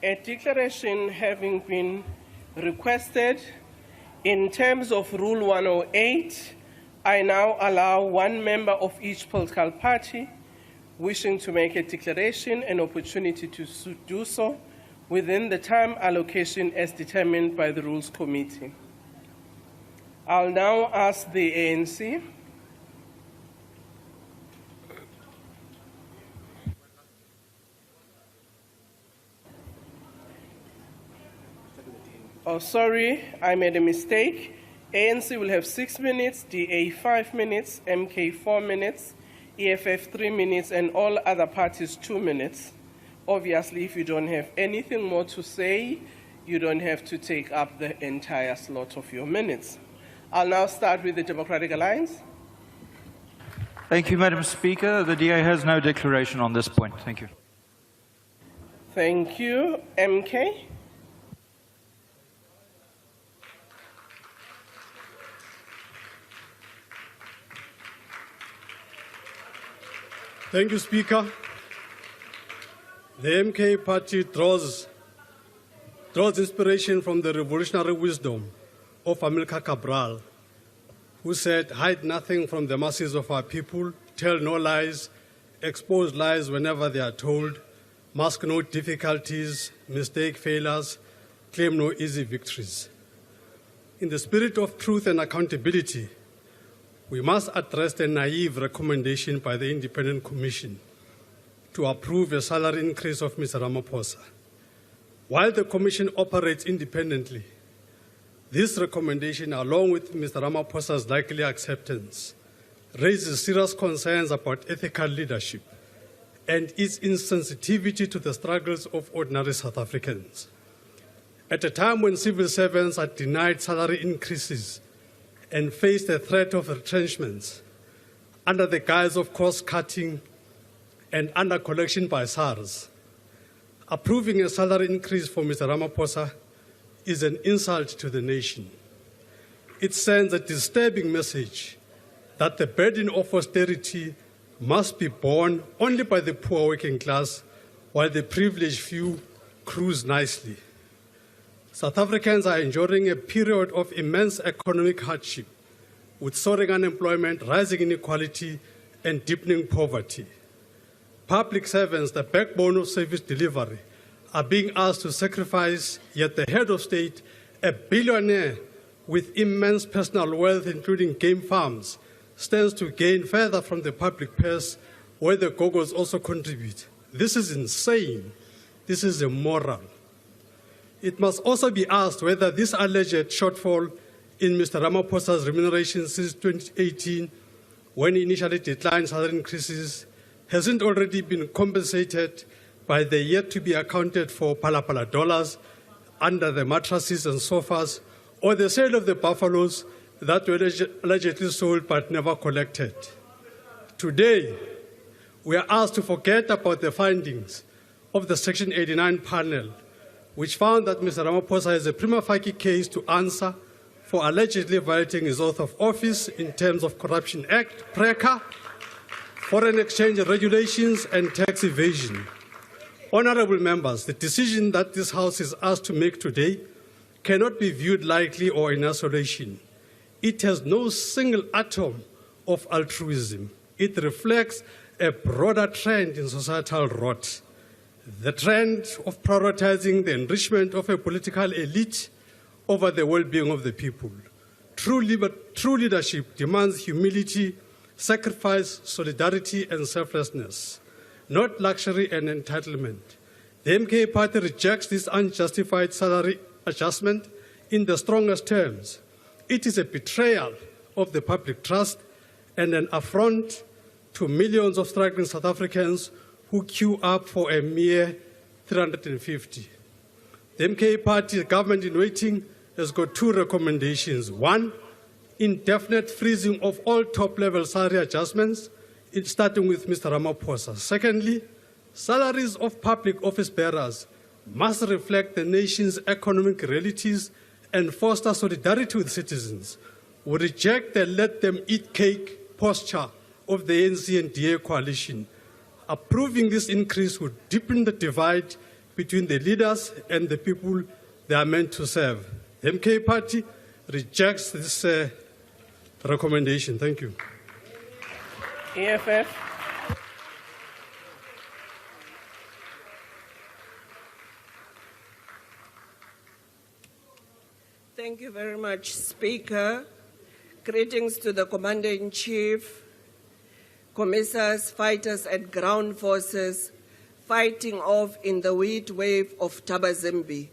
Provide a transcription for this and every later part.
A declaration having been requested in terms of Rule 108, I now allow one member of each political party wishing to make a declaration an opportunity to do so within the time allocation as determined by the Rules Committee. I'll now ask the ANC. Oh, sorry, I made a mistake. ANC will have 6 minutes, DA 5 minutes, MK 4 minutes, EFF 3 minutes, and all other parties 2 minutes. Obviously, if you don't have anything more to say, you don't have to take up the entire slot of your minutes. I'll now start with the Democratic Alliance. Thank you, Madam Speaker. The DA has no declaration on this point. Thank you. Thank you. MK? Thank you, Speaker. The MK party draws inspiration from the revolutionary wisdom of Amilcar Cabral, who said, "Hide nothing from the masses of our people, tell no lies, expose lies whenever they are told, mask no difficulties, mistake failures, claim no easy victories." In the spirit of truth and accountability, we must address the naive recommendation by the Independent Commission to approve a salary increase of Mr. Ramaphosa. While the Commission operates independently, this recommendation, along with Mr. Ramaphosa's likely acceptance, raises serious concerns about ethical leadership and its insensitivity to the struggles of ordinary South Africans. At a time when civil servants are denied salary increases and face the threat of retrenchments under the guise of cost-cutting and under-collection by SARS, approving a salary increase for Mr. Ramaphosa is an insult to the nation. It sends a disturbing message that the burden of austerity must be borne only by the poor working class, while the privileged few cruise nicely. South Africans are enduring a period of immense economic hardship, with soaring unemployment, rising inequality, and deepening poverty. Public servants, the backbone of service delivery, are being asked to sacrifice, yet the head of state, a billionaire with immense personal wealth, including game farms, stands to gain further from the public purse, where the gogos also contribute. This is insane. This is immoral. It must also be asked whether this alleged shortfall in Mr. Ramaphosa's remuneration since 2018, when he initially declined salary increases, hasn't already been compensated by the yet-to-be-accounted-for pala dollars under the mattresses and sofas, or the sale of the buffaloes that were allegedly sold but never collected. Today, we are asked to forget about the findings of the Section 89 panel, which found that Mr. Ramaphosa has a prima facie case to answer for allegedly violating his oath of office in terms of Corruption Act, PRECA, foreign exchange regulations, and tax evasion. Honorable members, the decision that this House is asked to make today cannot be viewed lightly or in isolation. It has no single atom of altruism. It reflects a broader trend in societal rot. The trend of prioritizing the enrichment of a political elite over the well-being of the people. True leadership demands humility, sacrifice, solidarity, and selflessness, not luxury and entitlement. The MK party rejects this unjustified salary adjustment in the strongest terms. It is a betrayal of the public trust and an affront to millions of struggling South Africans who queue up for a mere 350. The MK party, government in waiting, has got two recommendations. One, indefinite freezing of all top-level salary adjustments, starting with Mr. Ramaphosa. Secondly, salaries of public office bearers must reflect the nation's economic realities and foster solidarity with citizens. We reject the let-them-eat-cake posture of the ANC and DA coalition. Approving this increase would deepen the divide between the leaders and the people they are meant to serve. The MK Party rejects this recommendation. Thank you. EFF. Thank you very much, Speaker. Greetings to the Commander-in-Chief, commissars, fighters and ground forces fighting off in the heat wave of Tabazimbi.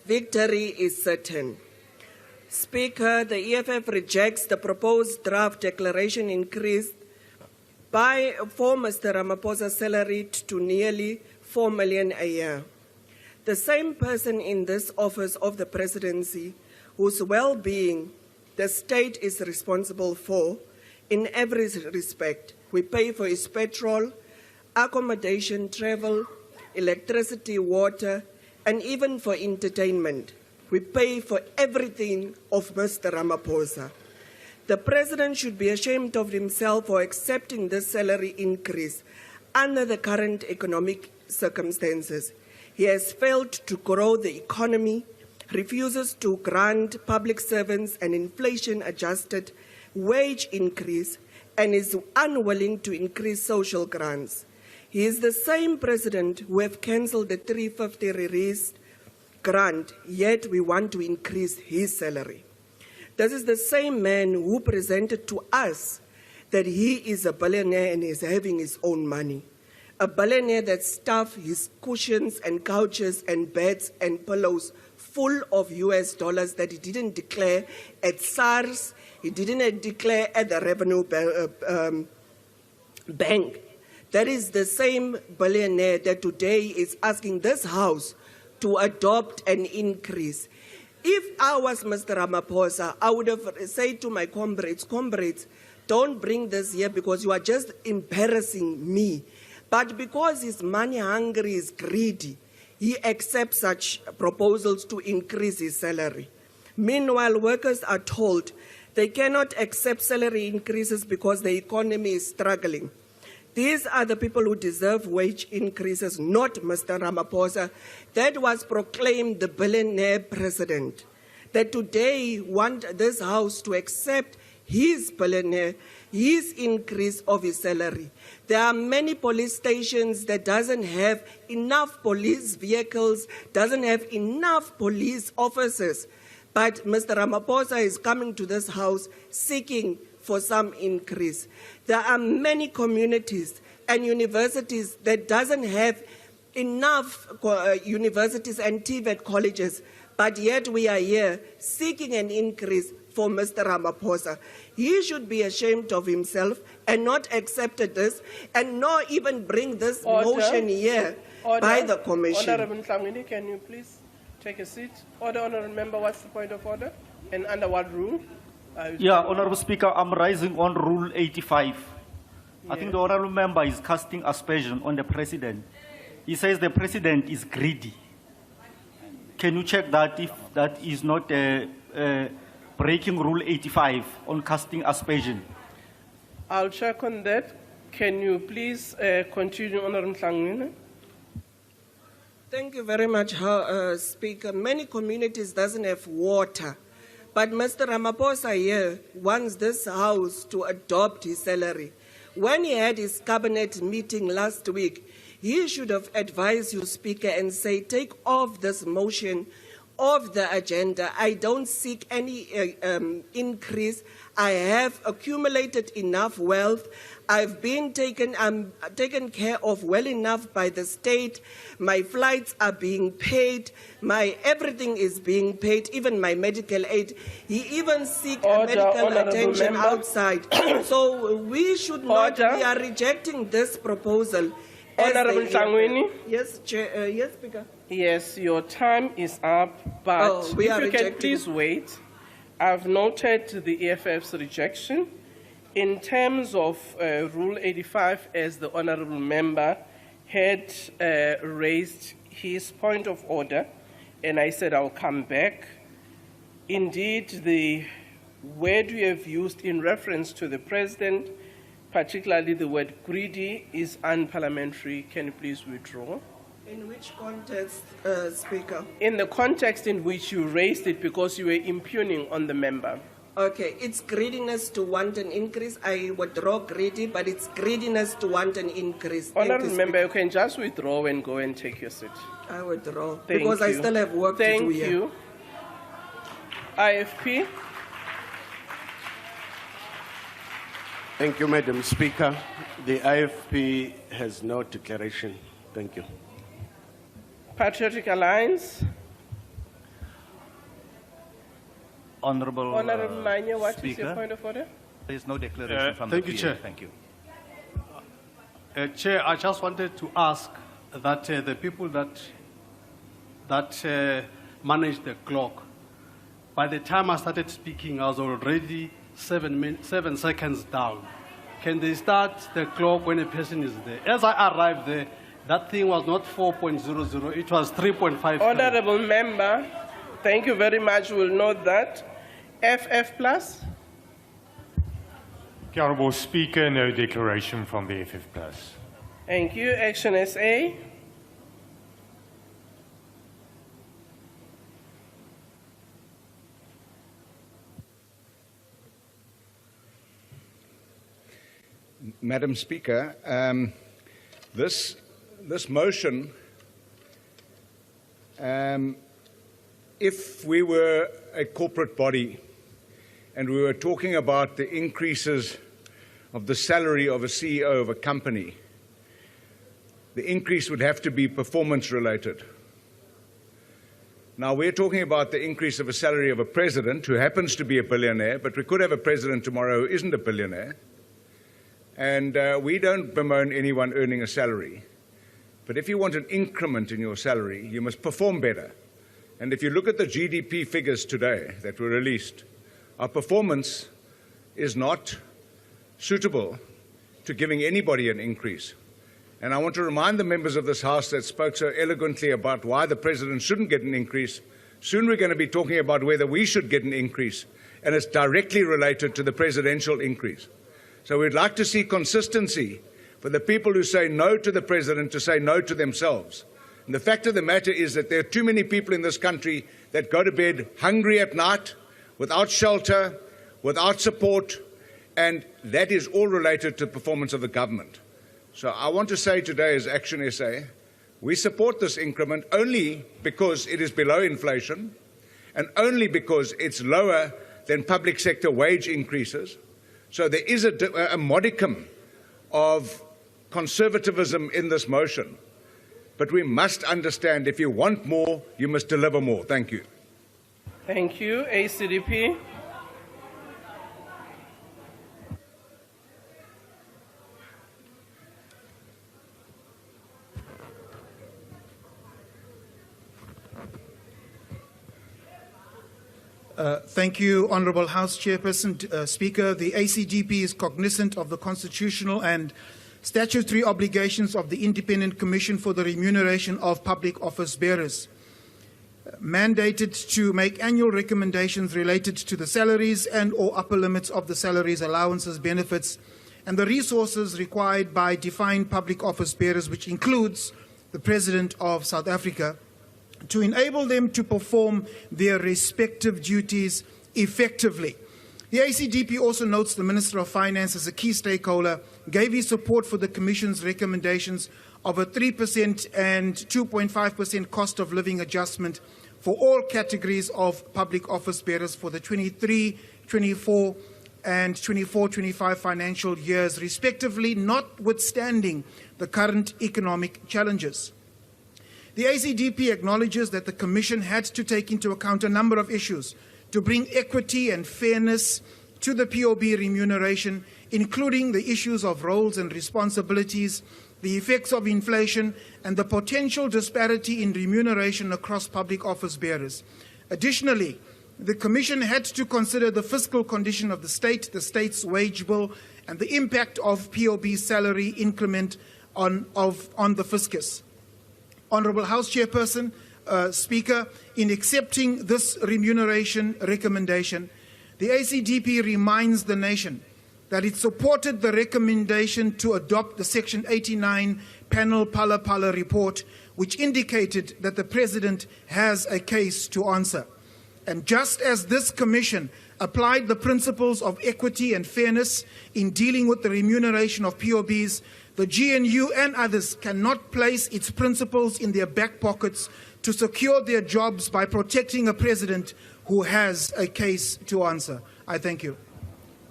Victory is certain. Speaker, the EFF rejects the proposed draft declaration increase for Mr. Ramaphosa's salary to nearly 4 million a year. The same person in this office of the presidency whose well-being the state is responsible for in every respect. We pay for his petrol, accommodation, travel, electricity, water, and even for entertainment. We pay for everything of Mr. Ramaphosa. The president should be ashamed of himself for accepting this salary increase under the current economic circumstances. He has failed to grow the economy, refuses to grant public servants an inflation-adjusted wage increase, and is unwilling to increase social grants. He is the same president who have cancelled the 350 released grant, yet we want to increase his salary. This is the same man who presented to us that he is a billionaire and is having his own money. A billionaire that stuffed his cushions and couches and beds and pillows full of US dollars that he didn't declare at SARS, he didn't declare at the Revenue Bank. That is the same billionaire that today is asking this House to adopt an increase. If I was Mr. Ramaphosa, I would have said to my comrades, don't bring this here because you are just embarrassing me. But because he's money hungry, he's greedy, he accepts such proposals to increase his salary. Meanwhile, workers are told they cannot accept salary increases because the economy is struggling. These are the people who deserve wage increases, not Mr. Ramaphosa. That was proclaimed the billionaire president. That today want this House to accept his billionaire, his increase of his salary. There are many police stations that doesn't have enough police vehicles, doesn't have enough police officers. But Mr. Ramaphosa is coming to this House seeking for some increase. There are many communities and universities that doesn't have enough universities and TVET colleges, but yet we are here seeking an increase for Mr. Ramaphosa. He should be ashamed of himself and not accept this and not even bring this motion here by the Commission. Honorable Mhlangwini, can you please take a seat? Order, Honorable Member, what's the point of order? And under what rule? Yeah, Honorable Speaker, I'm rising on Rule 85. I think the Honorable Member is casting aspersion on the President. He says the President is greedy. Can you check that if that is not breaking Rule 85 on casting aspersion? I'll check on that. Can you please continue, Honorable Mhlangwini? Thank you very much, Speaker. Many communities doesn't have water. But Mr. Ramaphosa here wants this House to adopt his salary. When he had his cabinet meeting last week, he should have advised you, Speaker, and say, take off this motion off the agenda. I don't seek any increase. I have accumulated enough wealth. I'm taken care of well enough by the state. My flights are being paid. Everything is being paid, even my medical aid. He even seek medical attention outside. So we should not, we are rejecting this proposal. Honorable Mhlangwini? Yes, Chair, yes, Speaker. Yes, your time is up, but if you can please wait. I've noted the EFF's rejection. In terms of Rule 85, as the Honorable Member had raised his point of order, and I said I'll come back. Indeed, the word you have used in reference to the President, particularly the word greedy, is unparliamentary. Can you please withdraw? In which context, Speaker? In the context in which you raised it because you were impugning on the member. Okay, it's greediness to want an increase. I withdraw greedy, but it's greediness to want an increase. Thank Honourable you, member, Speaker. you can just withdraw and go and take your seat. I withdraw Thank because I you. still have work to do Thank here. you. IFP. Thank you, Madam Speaker. The IFP has no declaration. Thank you. Patriotic Alliance. Honorable Honourable Manya, what is Speaker, your point of order? there is no declaration from thank the you, PA. Chair. Thank you. Chair, I just wanted to ask that the people that manage the clock, by the time I started speaking, I was already 7 seconds down. Can they start the clock when a person is there? As I arrived there, that thing was not 4.00, it was 3.5. Honourable member, thank you very much. We'll note that. FF plus. Honourable Speaker, no declaration from the EFF plus. Thank you. ActionSA. Madam Speaker, this motion, if we were a corporate body and we were talking about the increases of the salary of a CEO of a company, the increase would have to be performance related. Now, we're talking about the increase of a salary of a president who happens to be a billionaire, but we could have a president tomorrow who isn't a billionaire. And we don't bemoan anyone earning a salary. But if you want an increment in your salary, you must perform better. And if you look at the GDP figures today that were released, our performance is not suitable to giving anybody an increase. And I want to remind the members of this House that spoke so eloquently about why the President shouldn't get an increase. Soon we're going to be talking about whether we should get an increase, and it's directly related to the presidential increase. So we'd like to see consistency for the people who say no to the President to say no to themselves. And the fact of the matter is that there are too many people in this country that go to bed hungry at night, without shelter, without support, and that is all related to the performance of the government. So I want to say today as ActionSA, we support this increment only because it is below inflation and only because it's lower than public sector wage increases. So there is a modicum of conservatism in this motion. But we must understand if you want more, you must deliver more. Thank you. Thank you. ACDP. Thank you, Honourable House Chairperson. Speaker, the ACDP is cognizant of the constitutional and statutory obligations of the Independent Commission for the Remuneration of Public Office Bearers, mandated to make annual recommendations related to the salaries and/or upper limits of the salaries, allowances, benefits, and the resources required by defined public office bearers, which includes the President of South Africa, to enable them to perform their respective duties effectively. The ACDP also notes the Minister of Finance as a key stakeholder gave his support for the Commission's recommendations of a 3% and 2.5% cost of living adjustment for all categories of public office bearers for the 23-24 and 24-25 financial years, respectively, notwithstanding the current economic challenges. The ACDP acknowledges that the Commission had to take into account a number of issues to bring equity and fairness to the POB remuneration, including the issues of roles and responsibilities, the effects of inflation, and the potential disparity in remuneration across public office bearers. Additionally, the Commission had to consider the fiscal condition of the state's wage bill, and the impact of POB salary increment on the fiscus. Honourable House Chairperson, Speaker, in accepting this remuneration recommendation, the ACDP reminds the nation that it supported the recommendation to adopt the Section 89 Panel Pala Pala report, which indicated that the President has a case to answer. And just as this Commission applied the principles of equity and fairness in dealing with the remuneration of POBs, the GNU and others cannot place its principles in their back pockets to secure their jobs by protecting a President who has a case to answer. I thank you.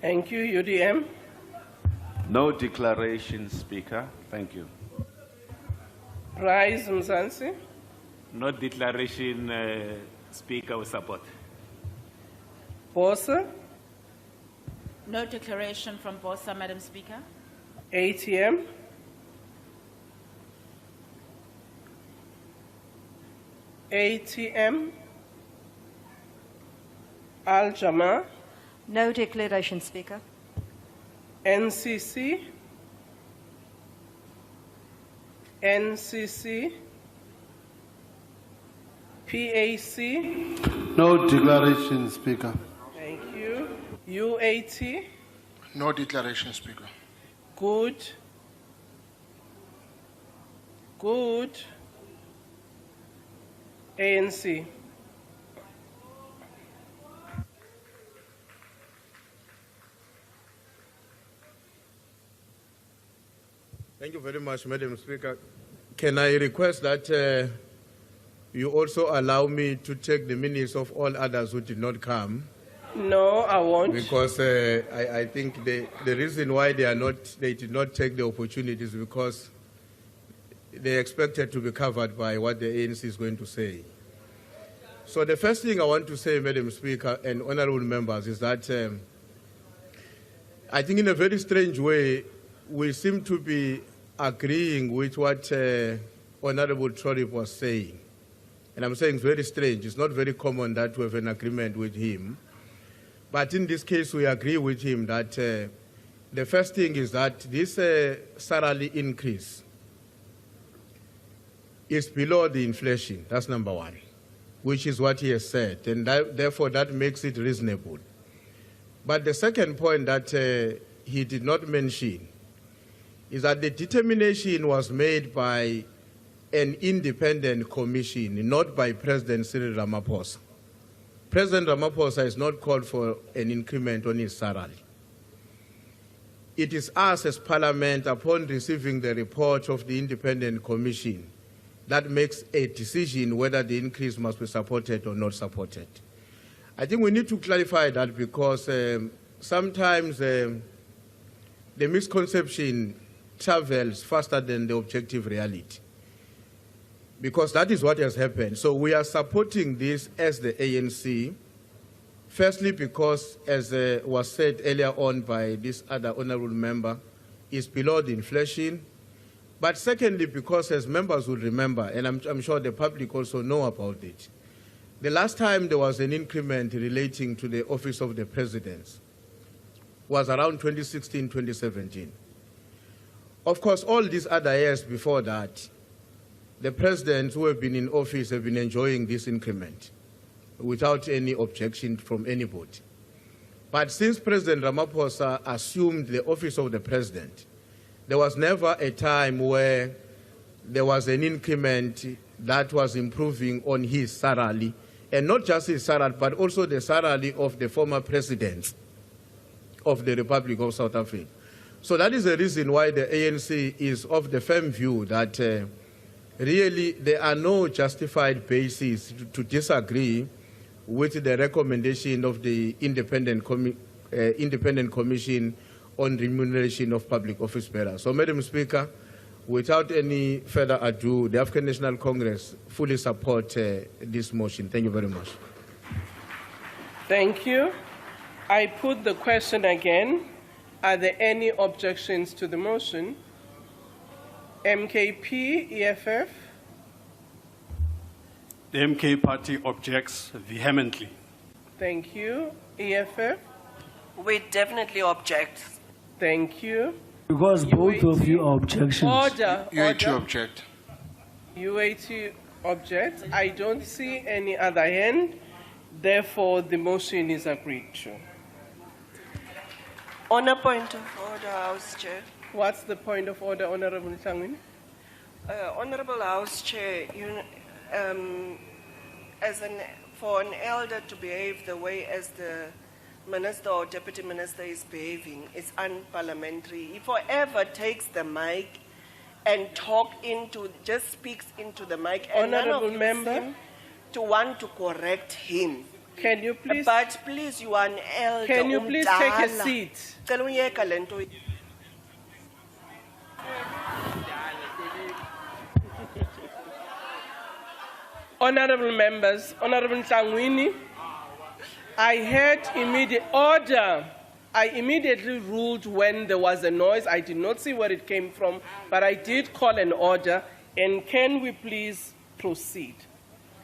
Thank you, UDM. No declaration, Speaker. Thank you. Rise, Mzansi. No declaration, Speaker, with support. Bosa. No declaration from Bosa, Madam Speaker. ATM. ATM. Al-Jama. No declaration, Speaker. NCC. NCC. PAC. No declaration, Speaker. Thank you. UAT. No declaration, Speaker. Good. Good. ANC. Thank you very much, Madam Speaker. Can I request that you also allow me to take the minutes of all others who did not come? No, I won't. Because I think the reason why they did not take the opportunity is because they expected to be covered by what the ANC is going to say. So the first thing I want to say, Madam Speaker and honorable members, is that I think in a very strange way, we seem to be agreeing with what Honorable Trorip was saying. And I'm saying it's very strange. It's not very common that we have an agreement with him. But in this case, we agree with him that the first thing is that this salary increase is below the inflation. That's number one, which is what he has said. And therefore, that makes it reasonable. But the second point that he did not mention is that the determination was made by an independent commission, not by President Cyril Ramaphosa. President Ramaphosa is not called for an increment on his salary. It is us as Parliament, upon receiving the report of the independent commission, that makes a decision whether the increase must be supported or not supported. I think we need to clarify that because sometimes the misconception travels faster than the objective reality, because that is what has happened. So we are supporting this as the ANC, firstly because, as was said earlier on by this other honorable member, it's below the inflation, but secondly because, as members will remember, and I'm sure the public also know about it, the last time there was an increment relating to the office of the president was around 2016, 2017. Of course, all these other years before that, the presidents who have been in office have been enjoying this increment without any objection from anybody. But since President Ramaphosa assumed the office of the president, there was never a time where there was an increment that was improving on his salary, and not just his salary, but also the salary of the former presidents of the Republic of South Africa. So that is the reason why the ANC is of the firm view that really there are no justified bases to disagree with the recommendation of the independent commission on remuneration of public office bearers. So, Madam Speaker, without any further ado, the African National Congress fully support this motion. Thank you very much. Thank you. I put the question again. Are there any objections to the motion? MKP, EFF. The MK party objects vehemently. Thank you. EFF. We definitely object. Thank you. Because both of you are objections. Order. UAT object. UAT object. I don't see any other hand. Therefore, the motion is agreed to. On a point of order, House Chair. What's the point of order, Honorable Tangwini? Honorable House Chair, for an elder to behave the way as the Minister or Deputy Minister is behaving is unparliamentary. He forever takes the mic and just speaks into the mic, and Honorable none of member, you seem to want to correct him. Can you please? But please, you are an elder. Can you please take a umdala. seat? Cela uyeka le nto. Honorable members, Honorable Ntangwini, I had immediate order. I immediately ruled when there was a noise. I did not see where it came from, but I did call an order. And can we please proceed?